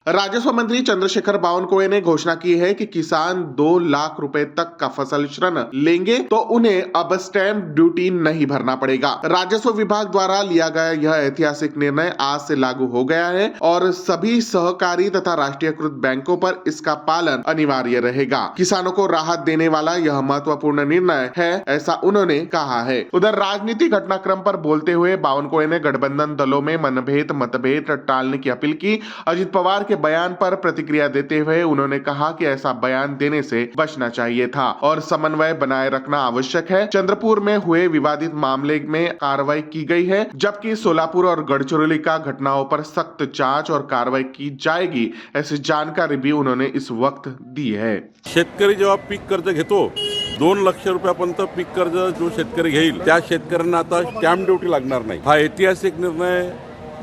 राजस्व मंत्री चंद्रशेखर बावनकुळे ने घोषणा की है कि किसान 2 लाख रुपए तक का फसल ऋण लेंगे तो उन्हें अब स्टैंप ड्यूटी नहीं भरना पड़ेगा। राजस्व विभाग द्वारा लिया गया यह ऐतिहासिक निर्णय आज से लागू हो गया है और सभी सहकारी तथा राष्ट्रीयकृत बैंकों पर इसका पालन अनिवार्य रहेगा। किसानों को राहत देने वाला यह महत्वपूर्ण निर्णय है, ऐसा उन्होंने कहा है। उधर राजनीतिक घटनाक्रम पर बोलते हुए बावनकुळे ने गठबंधन दलों में मतभेद टालने की अपील की। अजित पवार के बयान पर प्रतिक्रिया देते हुए उन्होंने कहा कि ऐसा बयान देने से बचना चाहिए था और समन्वय बनाए रखना आवश्यक है। चंद्रपुर में हुए विवादित मामले में कार्रवाई की गई है, जबकि सोलापुर और गढ़चिरौली का घटनाओं पर सख्त जांच और कार्रवाई की जाएगी, ऐसी जानकारी भी उन्होंने इस वक्त दी है। शेतकरी जेव्हा पीक कर्ज घेतो 2 लाख रुपयापर्यंत पीक कर्ज जो शेतकरी घेईल त्या शेतकऱ्यांना आता स्टॅम्प ड्युटी लागणार नाही। हा ऐतिहासिक निर्णय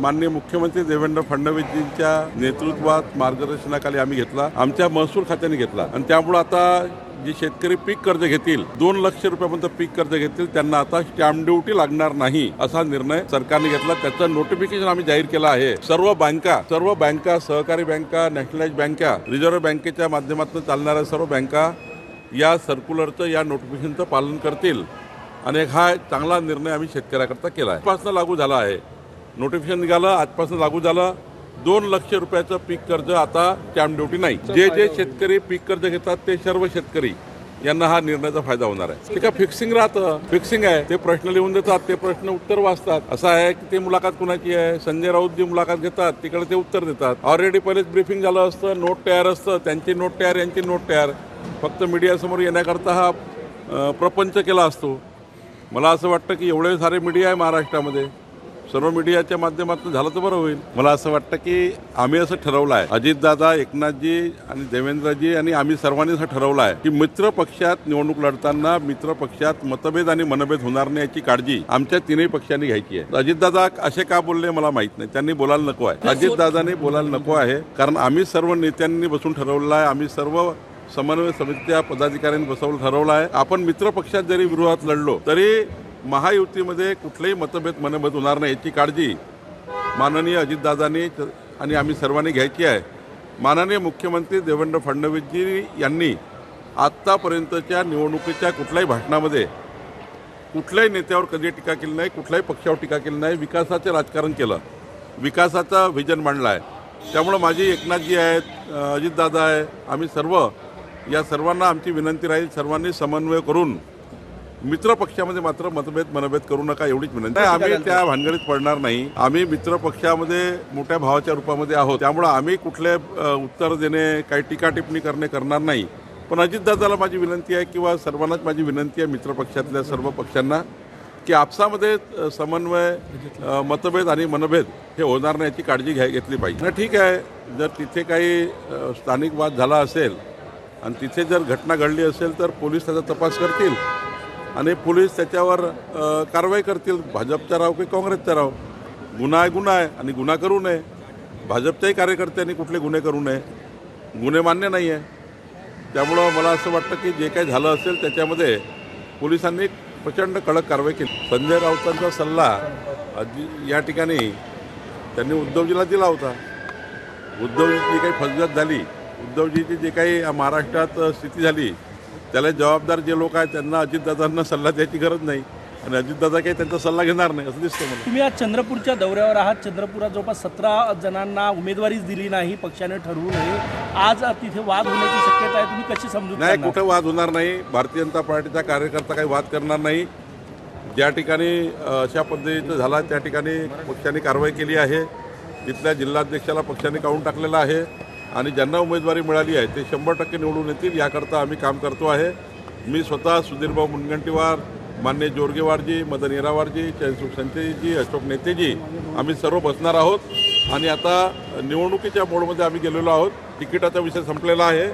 माननीय मुख्यमंत्री देवेंद्र फडणवीसजींच्या नेतृत्वात मार्गदर्शनाखाली आम्ही घेतला, आमच्या महसूल खात्याने घेतला आणि त्यामुळे आता जे शेतकरी पीक कर्ज घेतील 2 लाख रुपयापर्यंत पीक कर्ज घेतील त्यांना आता स्टॅम्प ड्युटी लागणार नाही असा निर्णय सरकारने घेतला। त्याचं नोटिफिकेशन आम्ही जाहीर केलं आहे। सर्व बँका सहकारी बँका, नॅशनलाइज बँका, रिझर्व्ह बँकेच्या माध्यमातून चालणाऱ्या सर्व बँका या सर्क्युलरचं या नोटिफिकेशनचं पालन करतील आणि हा चांगला निर्णय आम्ही शेतकऱ्याकरता केला आहे। आजपासून लागू झाला आहे, नोटिफिकेशन निघालं, आजपासून लागू झालं। 2 लाख रुपयाचं पीक कर्ज आता स्टॅम्प ड्युटी नाही। जे शेतकरी पीक कर्ज घेतात ते सर्व शेतकरी यांना हा निर्णयाचा फायदा होणार आहे। ते का फिक्सिंग आहे, ते प्रश्न लिहून देतात, ते प्रश्न उत्तर वाचतात। असं आहे की ते मुलाखत कुणाची आहे, संजय राऊत जी मुलाखत घेतात तिकडे ते उत्तर देतात। ऑलरेडी पहिलेच ब्रीफिंग झालं असतं, नोट तयार असतं, त्यांची नोट तयार, यांची नोट तयार, फक्त मीडियासमोर येण्याकरता हा प्रपंच केला असतो। मला असं वाटतं की एवढे सारे मीडिया आहे महाराष्ट्रामध्ये, सर्व मीडियाच्या माध्यमातून झालं तर बरं होईल। मला असं वाटतं की आम्ही असं ठरवलं आहे, अजितदादा, एकनाथजी आणि देवेंद्रजी आणि आम्ही सर्वांनी असं ठरवलं आहे की मित्र पक्षात निवडणूक लढताना मित्र पक्षात मतभेद आणि मनभेद होणार नाही याची काळजी आमच्या तीनही पक्षांनी घ्यायची आहे। अजितदादा असे का बोलले मला माहित नाही, त्यांनी बोलायला नको आहे, अजितदादांनी बोलायला नको आहे, कारण आम्ही सर्व नेत्यांनी बसून ठरवलं आहे, आम्ही सर्व समन्वय समितीच्या पदाधिकाऱ्यांनी बसवून ठरवलं आहे। आपण मित्र पक्षात जरी विरोधात लढलो तरी महायुतीमध्ये कुठलेही मतभेद मनभेद होणार नाही याची काळजी माननीय अजितदादांनी आणि आम्ही सर्वांनी घ्यायची आहे। माननीय मुख्यमंत्री देवेंद्र फडणवीसजी यांनी आत्तापर्यंतच्या निवडणुकीच्या कुठल्याही भाषणामध्ये कुठल्याही नेत्यावर कधी टीका केली नाही, कुठल्याही पक्षावर टीका केली नाही, विकासाचे राजकारण केलं, विकासाचा व्हिजन मांडला आहे। त्यामुळे माझी एकनाथजी आहेत, अजितदादा आहे, आम्ही सर्व या सर्वांना आमची विनंती राहील, सर्वांनी समन्वय करून मित्र पक्षामध्ये मात्र मतभेद मनभेद करू नका एवढीच विनंती। आम्ही त्या भानगडीत पडणार नाही, आम्ही मित्र पक्षामध्ये मोठ्या भावाच्या रूपामध्ये आहोत, त्यामुळे आम्ही कुठले उत्तर देणे, काही टीका टिप्पणी करणार नाही। पण अजितदादाला माझी विनंती आहे किंवा सर्वांनाच माझी विनंती आहे मित्र पक्षातल्या सर्व पक्षांना की आपसामध्ये समन्वय, मतभेद आणि मनभेद हे होणार नाही याची काळजी घेतली पाहिजे। ठीक आहे, जर तिथे काही स्थानिक वाद झाला असेल आणि तिथे जर घटना घडली असेल तर पोलीस त्याचा तपास करतील आणि पोलीस त्याच्यावर कारवाई करतील, भाजपचा राव की काँग्रेसचा राव। गुन्हा आहे आणि गुन्हा करू नये, भाजपच्याही कार्यकर्त्यांनी कुठले गुन्हे करू नये, गुन्हे मान्य नाही आहे। त्यामुळं मला असं वाटतं की जे काही झालं असेल त्याच्यामध्ये पोलिसांनी प्रचंड कडक कारवाई केली। संजय राऊतांचा सल्ला या ठिकाणी त्यांनी उद्धवजीला दिला होता। उद्धवजीची काही फसगत झाली, उद्धवजीची जे काही महाराष्ट्रात स्थिती झाली त्याला जबाबदार जे लोक आहेत त्यांना अजितदादांना सल्ला द्यायची गरज नाही आणि अजितदादा काही त्यांचा सल्ला घेणार नाही असं दिसतं मला। तुम्ही आज चंद्रपूरच्या दौऱ्यावर आहात, चंद्रपुरात जवळपास 17 जणांना उमेदवारीच दिली नाही पक्षाने ठरवू नये, आज तिथे वाद होण्याची शक्यता आहे, तुम्ही कशी समजून? नाही, कुठं वाद होणार नाही, भारतीय जनता पार्टीचा कार्यकर्ता काही वाद करणार नाही। ज्या ठिकाणी अशा पद्धतीचं झाला त्या ठिकाणी पक्षाने कारवाई केली आहे, तिथल्या जिल्हाध्यक्षाला पक्षाने काढून टाकलेला आहे आणि ज्यांना उमेदवारी मिळाली आहे ते 100% निवडून येतील याकरता आम्ही काम करतो आहे। मी स्वतः सुधीरभाऊ मुनगंटीवार, मान्य जोरगेवारजी, मदन येरावारजी, चैनसुख संचयजी, अशोक नेतेजी आम्ही सर्व बसणार आहोत आणि आता निवडणुकीच्या मोडमध्ये आम्ही गेलेलो आहोत। तिकिटाचा विषय संपलेला आहे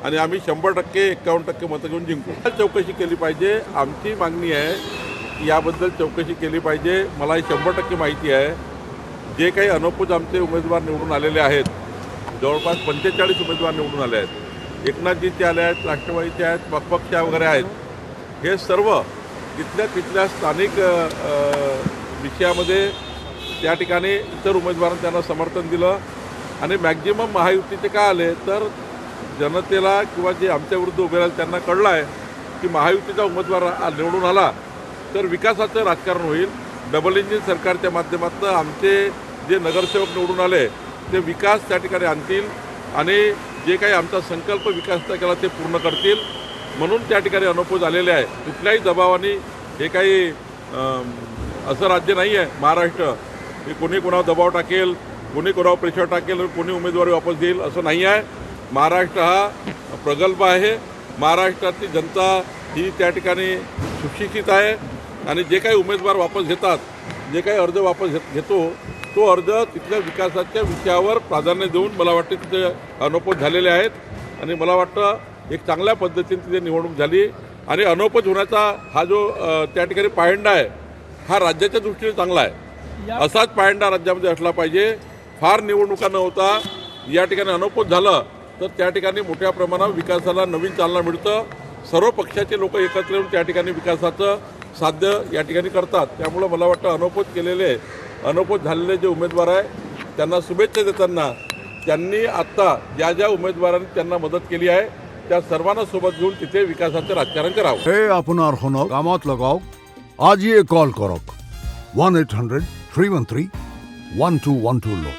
आणि आम्ही 100% 51% मतं घेऊन जिंकू। चौकशी केली पाहिजे, आमची मागणी आहे की याबद्दल चौकशी केली पाहिजे। मला 100% माहिती आहे, जे काही अनौपच आमचे उमेदवार निवडून आलेले आहेत, जवळपास 45 उमेदवार निवडून आले आहेत, एकनाथजीचे आले आहेत, राष्ट्रवादीचे आहेत, पक्ष वगैरे आहेत, हे सर्व तिथल्या स्थानिक विषयामध्ये त्या ठिकाणी इतर उमेदवारांनी त्यांना समर्थन दिलं आणि मॅक्झिमम महायुतीचे काय आले तर जनतेला किंवा जे आमच्या विरुद्ध उभे राहिले त्यांना कळलं आहे की महायुतीचा उमेदवार निवडून आला तर विकासाचं राजकारण होईल. डबल इंजिन सरकारच्या माध्यमातून आमचे जे नगरसेवक निवडून आले ते विकास त्या ठिकाणी आणतील आणि जे काही आमचा संकल्प विकासाचा केला ते पूर्ण करतील म्हणून त्या ठिकाणी अनोपोज आलेले आहे. कुठल्याही दबावाने हे काही असं राज्य नाही आहे महाराष्ट्र की कोणी कोणावर दबाव टाकेल, कोणी कोणावर प्रेशर टाकेल, कोणी उमेदवारी वापस देईल असं नाही आहे. महाराष्ट्र हा प्रगल्भ आहे. महाराष्ट्रातली जनता ही त्या ठिकाणी सुशिक्षित आहे आणि जे काही उमेदवार वापस घेतात, जे काही अर्ज वापस घेतो तो अर्ज तिथल्या विकासाच्या विषयावर प्राधान्य देऊन मला वाटतं तिथे अनोपोज झालेले आहेत आणि मला वाटतं एक चांगल्या पद्धतीने तिथे निवडणूक झाली आणि अनोपोज होण्याचा हा जो त्या ठिकाणी पायंडा आहे हा राज्याच्या दृष्टीने चांगला आहे. असाच पायंडा राज्यामध्ये असला पाहिजे. फार निवडणुका न होता या ठिकाणी अनोपोज झालं तर त्या ठिकाणी मोठ्या प्रमाणावर विकासाला नवीन चालना मिळतं. सर्व पक्षाचे लोक एकत्र येऊन त्या ठिकाणी विकासाचं साध्य या ठिकाणी करतात. त्यामुळं मला वाटतं अनोपोज झालेले जे उमेदवार आहे त्यांना शुभेच्छा देताना त्यांनी आत्ता ज्या उमेदवारांनी त्यांना मदत केली आहे त्या सर्वांना सोबत घेऊन तिथे विकासाचं राजकारण करावं. हे আপনার হনক কামত লগাওক আজই কল করক 1-800-313-1212 লো